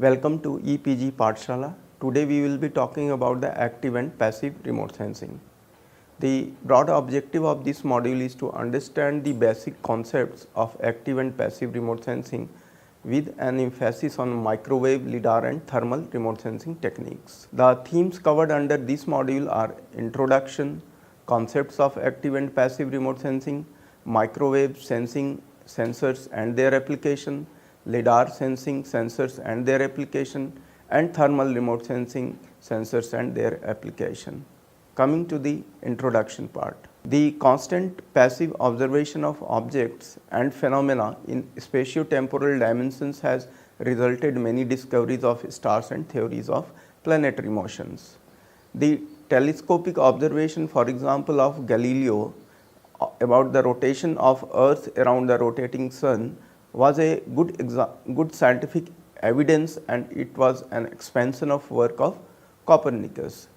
Welcome to EPG Pathshala. Today we will be talking about the active and passive remote sensing. The broad objective of this module is to understand the basic concepts of active and passive remote sensing with an emphasis on microwave, lidar and thermal remote sensing techniques. The themes covered under this module are introduction, concepts of active and passive remote sensing, microwave sensing sensors and their application, lidar sensing sensors and their application, and thermal remote sensing sensors and their application. Coming to the introduction part. The constant passive observation of objects and phenomena in spatio-temporal dimensions has resulted many discoveries of stars and theories of planetary motions. The telescopic observation, for example, of Galileo about the rotation of Earth around the rotating Sun was a good scientific evidence, and it was an expansion of work of Copernicus.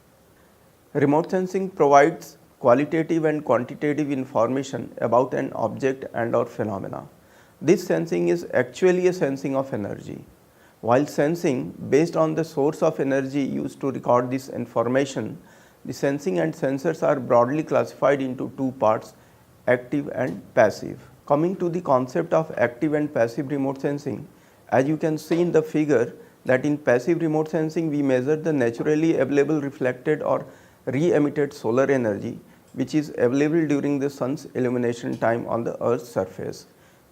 Remote sensing provides qualitative and quantitative information about an object and or phenomena. This sensing is actually a sensing of energy. While sensing based on the source of energy used to record this information, the sensing and sensors are broadly classified into two parts, active and passive. Coming to the concept of active and passive remote sensing, as you can see in the figure that in passive remote sensing we measure the naturally available reflected or re-emitted solar energy which is available during the sun's illumination time on the Earth's surface.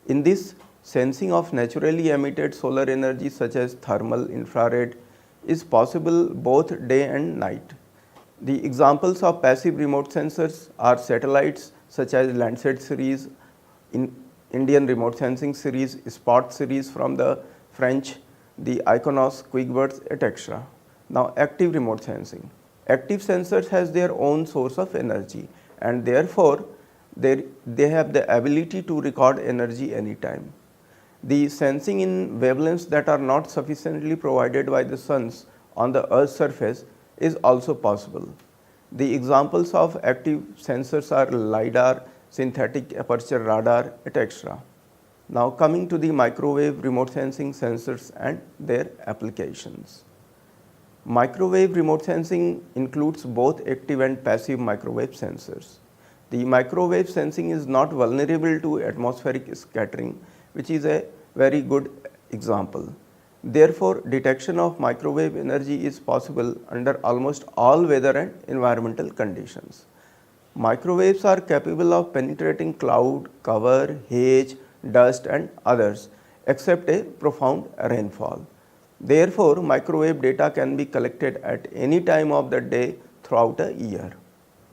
In this sensing of naturally emitted solar energy such as thermal, infrared is possible both day and night. The examples of passive remote sensors are satellites such as Landsat series, Indian remote sensing series, Spot series from the French, the Iconos, QuickBirds, etc. Now active remote sensing. Active sensors has their own source of energy, and therefore they have the ability to record energy anytime. The sensing in wavelengths that are not sufficiently provided by the suns on the Earth's surface is also possible. The examples of active sensors are lidar, synthetic aperture radar, etc. Now coming to the microwave remote sensing sensors and their applications. Microwave remote sensing includes both active and passive microwave sensors. The microwave sensing is not vulnerable to atmospheric scattering, which is a very good example. Therefore, detection of microwave energy is possible under almost all weather and environmental conditions. Microwaves are capable of penetrating cloud, cover, haze, dust and others except a profound rainfall. Therefore, microwave data can be collected at any time of the day throughout a year.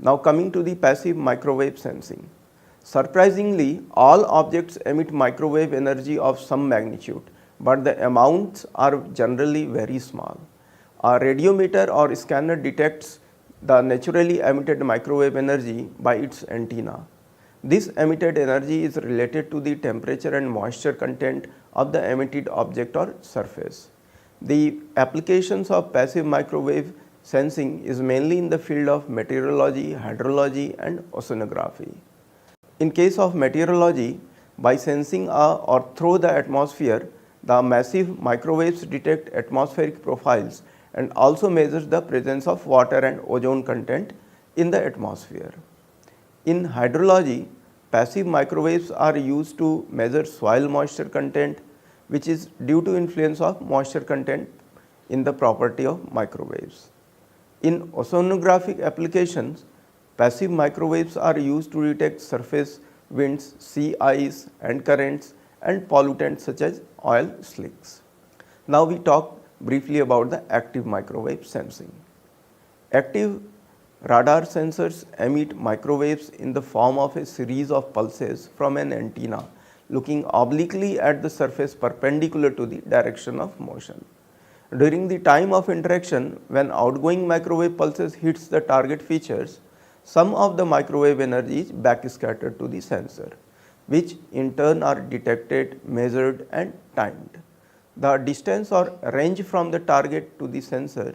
Now coming to the passive microwave sensing. Surprisingly, all objects emit microwave energy of some magnitude, but the amounts are generally very small. A radiometer or scanner detects the naturally emitted microwave energy by its antenna. This emitted energy is related to the temperature and moisture content of the emitted object or surface. The applications of passive microwave sensing is mainly in the field of meteorology, hydrology and oceanography. In case of meteorology, by sensing or through the atmosphere, the massive microwaves detect atmospheric profiles and also measures the presence of water and ozone content in the atmosphere. In hydrology, passive microwaves are used to measure soil moisture content, which is due to influence of moisture content in the property of microwaves. In oceanographic applications, passive microwaves are used to detect surface winds, sea ice and currents and pollutants such as oil slicks. Now we talk briefly about the active microwave sensing. Active radar sensors emit microwaves in the form of a series of pulses from an antenna looking obliquely at the surface perpendicular to the direction of motion. During the time of interaction, when outgoing microwave pulses hits the target features, some of the microwave energy is backscattered to the sensor, which in turn are detected, measured and timed. The distance or range from the target to the sensor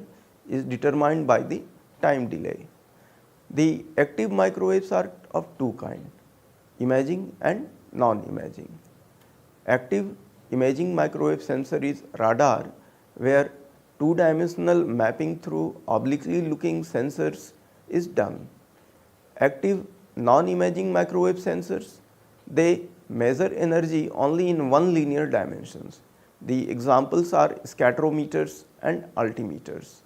is determined by the time delay. The active microwaves are of two kinds, imaging and non-imaging. Active imaging microwave sensor is radar, where two-dimensional mapping through obliquely looking sensors is done. Active non-imaging microwave sensors, they measure energy only in one linear dimensions. The examples are scatterometers and altimeters.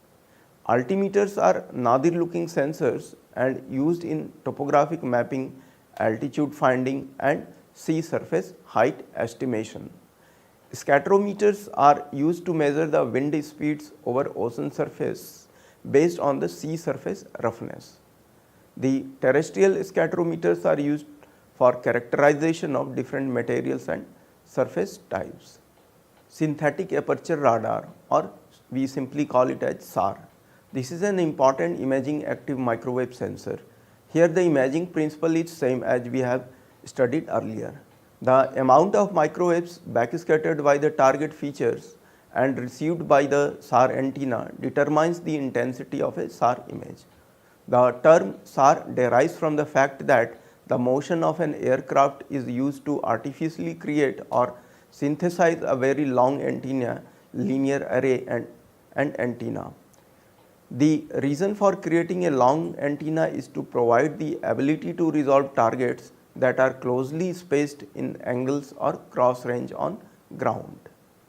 Altimeters are nadir looking sensors and used in topographic mapping, altitude finding and sea surface height estimation. Scatterometers are used to measure the wind speeds over ocean surface based on the sea surface roughness. The terrestrial scatterometers are used for characterization of different materials and surface types. Synthetic aperture radar, or we simply call it as SAR. This is an important imaging active microwave sensor. Here the imaging principle is same as we have studied earlier. The amount of microwaves backscattered by the target features and received by the SAR antenna determines the intensity of a SAR image. The term SAR derives from the fact that the motion of an aircraft is used to artificially create or synthesize a very long antenna, linear array and antenna. The reason for creating a long antenna is to provide the ability to resolve targets that are closely spaced in angles or cross range on ground.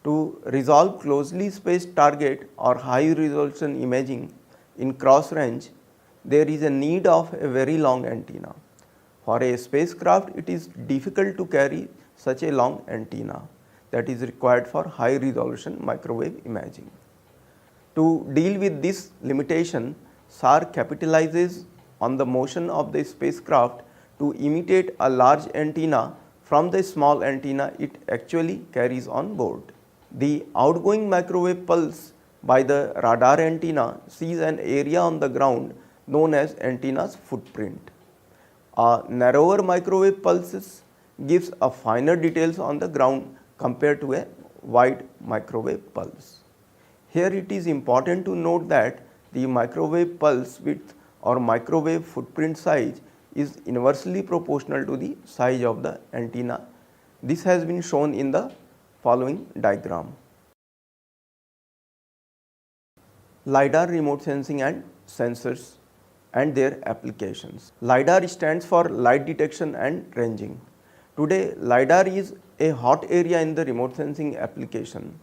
To resolve closely spaced target or high resolution imaging in cross range, there is a need of a very long antenna. For a spacecraft, it is difficult to carry such a long antenna that is required for high resolution microwave imaging. To deal with this limitation, SAR capitalizes on the motion of the spacecraft to imitate a large antenna from the small antenna it actually carries on board. The outgoing microwave pulse by the radar antenna sees an area on the ground known as antenna's footprint. A narrower microwave pulses gives a finer details on the ground compared to a wide microwave pulse. Here it is important to note that the microwave pulse width or microwave footprint size is inversely proportional to the size of the antenna. This has been shown in the following diagram. LiDAR remote sensing and sensors and their applications. LiDAR stands for light detection and ranging. Today, LiDAR is a hot area in the remote sensing application.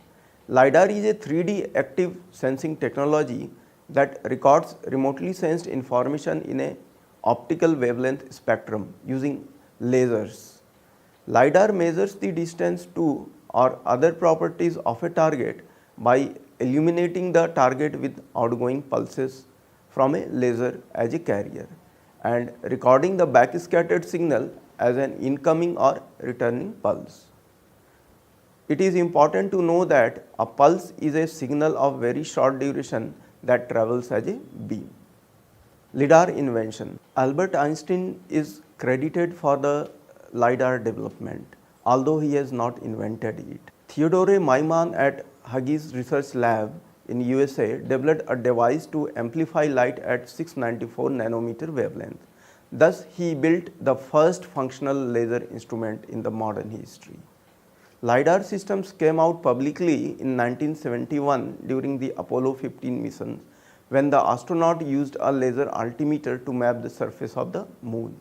LiDAR is a 3D active sensing technology that records remotely sensed information in a optical wavelength spectrum using lasers. LiDAR measures the distance to or other properties of a target by illuminating the target with outgoing pulses from a laser as a carrier and recording the backscattered signal as an incoming or returning pulse. It is important to know that a pulse is a signal of very short duration that travels as a beam. LiDAR invention. Albert Einstein is credited for the LiDAR development, although he has not invented it. Theodore Maiman at Hughes Research Lab in USA developed a device to amplify light at 694 nanometer wavelength. Thus, he built the first functional laser instrument in the modern history. LiDAR systems came out publicly in 1971 during the Apollo 15 mission, when the astronaut used a laser altimeter to map the surface of the moon.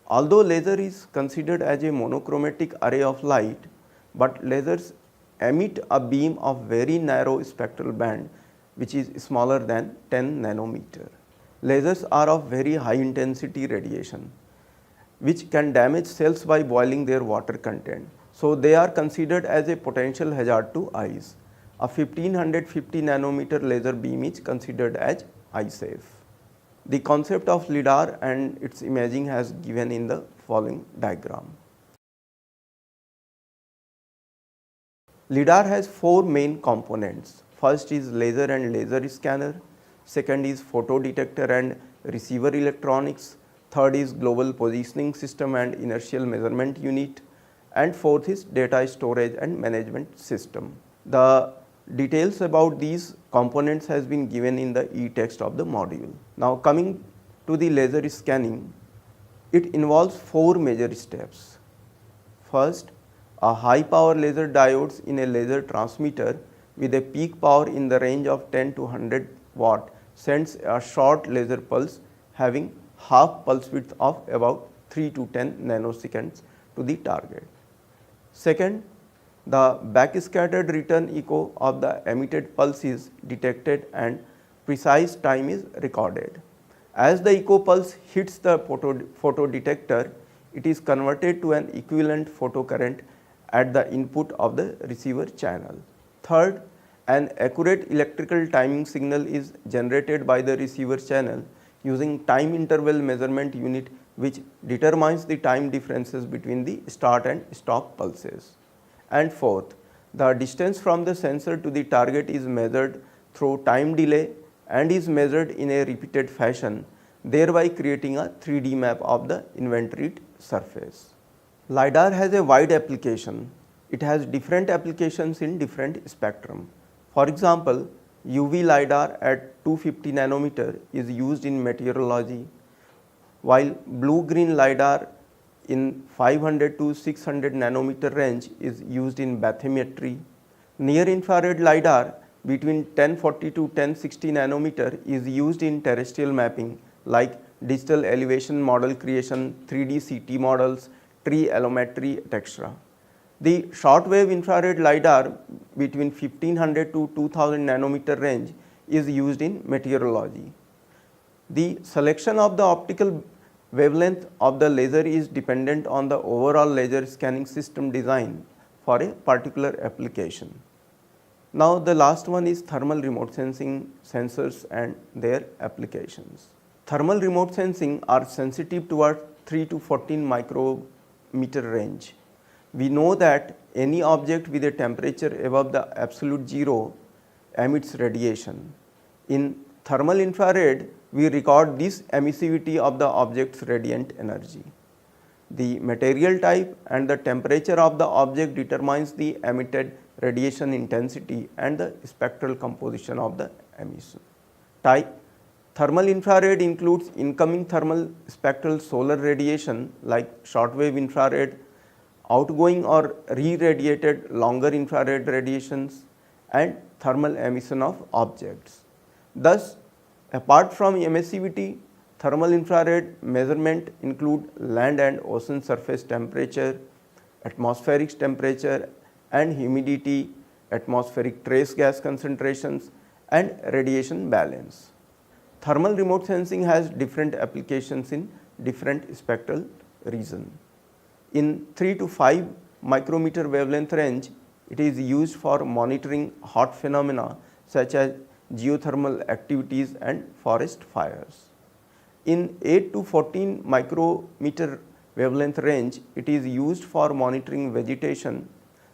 Although laser is considered as a monochromatic array of light, but lasers emit a beam of very narrow spectral band which is smaller than 10 nanometer. Lasers are of very high intensity radiation which can damage cells by boiling their water content. So, they are considered as a potential hazard to eyes. A 1550 nanometer laser beam is considered as eye safe. The concept of LiDAR and its imaging has given in the following diagram. LiDAR has four main components. First is laser and laser scanner, second is photo detector and receiver electronics, third is global positioning system and inertial measurement unit, and fourth is data storage and management system. The details about these components has been given in the e-text of the module. Now coming to the laser scanning, it involves four major steps. First, a high power laser diodes in a laser transmitter with a peak power in the range of 10 to 100 watt sends a short laser pulse having half pulse width of about 3 to 10 nanoseconds to the target. Second, the backscattered return echo of the emitted pulse is detected and precise time is recorded. As the echo pulse hits the photo detector, it is converted to an equivalent photocurrent at the input of the receiver channel. Third, an accurate electrical timing signal is generated by the receiver channel using time interval measurement unit, which determines the time differences between the start and stop pulses. And fourth, the distance from the sensor to the target is measured through time delay and is measured in a repeated fashion, thereby creating a 3D map of the inventoried surface. LiDAR has a wide application. It has different applications in different spectrum. For example, UV LiDAR at 250 nanometer is used in meteorology, while blue-green LiDAR in 500 to 600 nanometer range is used in bathymetry. Near-infrared LiDAR between 1040 to 1060 nanometer is used in terrestrial mapping like digital elevation model creation, 3D CT models, tree allometry, etc. The short-wave infrared LiDAR between 1500 to 2000 nanometer range is used in meteorology. The selection of the optical wavelength of the laser is dependent on the overall laser scanning system design for a particular application. Now the last one is thermal remote sensing sensors and their applications. Thermal remote sensing are sensitive toward 3 to 14 micrometer range. We know that any object with a temperature above the absolute zero emits radiation. In thermal infrared, we record this emissivity of the object's radiant energy. The material type and the temperature of the object determines the emitted radiation intensity and the spectral composition of the emission. Type: thermal infrared includes incoming thermal spectral solar radiation like shortwave infrared, outgoing or re-radiated longer infrared radiations, and thermal emission of objects. Thus, apart from emissivity, thermal infrared measurement include land and ocean surface temperature, atmospheric temperature and humidity, atmospheric trace gas concentrations, and radiation balance. Thermal remote sensing has different applications in different spectral region. In 3 to 5 micrometer wavelength range, it is used for monitoring hot phenomena such as geothermal activities and forest fires. In 8 to 14 micrometer wavelength range, it is used for monitoring vegetation,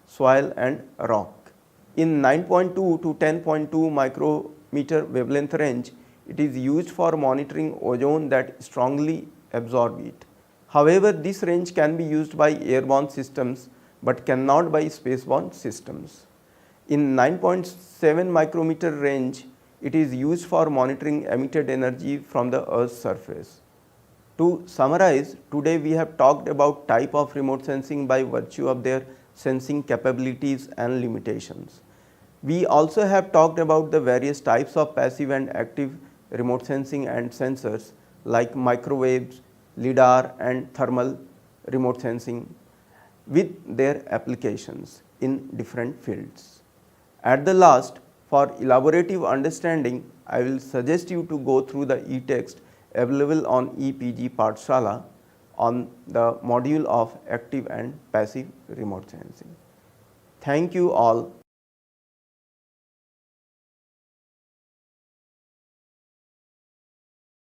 soil and rock. In 9.2 to 10.2 micrometer wavelength range, it is used for monitoring ozone that strongly absorb it. However, this range can be used by airborne systems but cannot by spaceborne systems. In 9.7 micrometer range, it is used for monitoring emitted energy from the Earth's surface. To summarize, today we have talked about type of remote sensing by virtue of their sensing capabilities and limitations. We also have talked about the various types of passive and active remote sensing and sensors like microwaves, LiDAR and thermal remote sensing with their applications in different fields. At the last, for elaborative understanding, I will suggest you to go through the e-text available on EPG Pathshala on the module of active and passive remote sensing. Thank you all